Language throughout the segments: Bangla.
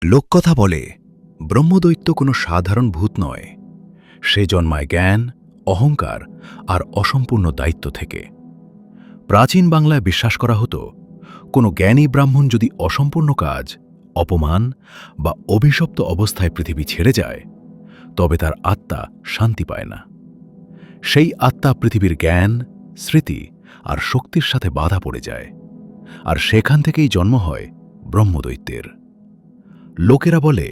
লোককথা বলে ব্রহ্মদৈত্য কোনো সাধারণ ভূত নয়। সে জন্মায় জ্ঞান, অহংকার আর অসম্পূর্ণ দায়িত্ব থেকে। প্রাচীন বাংলায় বিশ্বাস করা হতো, কোনো জ্ঞানী ব্রাহ্মণ যদি অসম্পূর্ণ কাজ, অপমান বা অভিশপ্ত অবস্থায় পৃথিবী ছেড়ে যায়, তবে তার আত্মা শান্তি পায় না। সেই আত্মা পৃথিবীর জ্ঞান, স্মৃতি আর শক্তির সাথে বাধা পড়ে যায়, আর সেখান থেকেই জন্ম হয় ব্রহ্মদৈত্যের। লোকেরা বলে,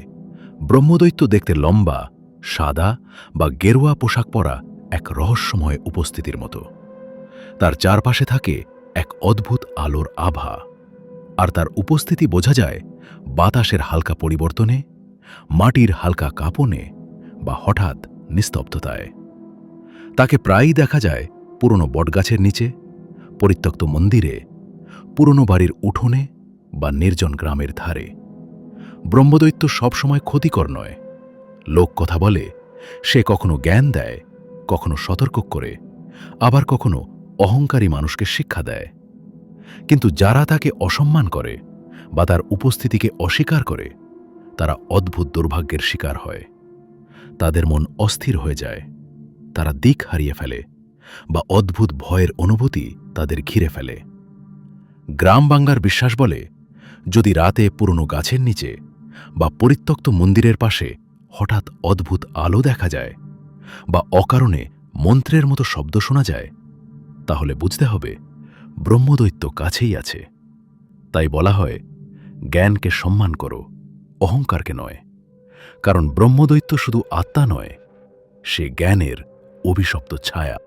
ব্রহ্মদৈত্য দেখতে লম্বা, সাদা বা গেরুয়া পোশাক পরা এক রহস্যময় উপস্থিতির মতো। তার চারপাশে থাকে এক অদ্ভুত আলোর আভা, আর তার উপস্থিতি বোঝা যায় বাতাসের হালকা পরিবর্তনে, মাটির হালকা কাঁপনে বা হঠাৎ নিস্তব্ধতায়। তাকে প্রায়ই দেখা যায় পুরনো বটগাছের নিচে, পরিত্যক্ত মন্দিরে, পুরনো বাড়ির উঠোনে বা নির্জন গ্রামের ধারে। ব্রহ্মদৈত্য সবসময় ক্ষতিকর নয়। লোক কথা বলে, সে কখনো জ্ঞান দেয়, কখনো সতর্ক করে, আবার কখনো অহংকারী মানুষকে শিক্ষা দেয়। কিন্তু যারা তাকে অসম্মান করে বা তার উপস্থিতিকে অস্বীকার করে, তারা অদ্ভুত দুর্ভাগ্যের শিকার হয়। তাদের মন অস্থির হয়ে যায়, তারা দিক হারিয়ে ফেলে, বা অদ্ভুত ভয়ের অনুভূতি তাদের ঘিরে ফেলে। গ্রাম বাংলার বিশ্বাস বলে, যদি রাতে পুরনো গাছের নিচে বা পরিত্যক্ত মন্দিরের পাশে হঠাৎ অদ্ভুত আলো দেখা যায়, বা অকারণে মন্ত্রের মতো শব্দ শোনা যায়, তাহলে বুঝতে হবে ব্রহ্মদৈত্য কাছেই আছে। তাই বলা হয়, জ্ঞানকে সম্মান করো, অহংকারকে নয়। কারণ ব্রহ্মদৈত্য শুধু আত্মা নয়, সে জ্ঞানের অভিশপ্ত ছায়া।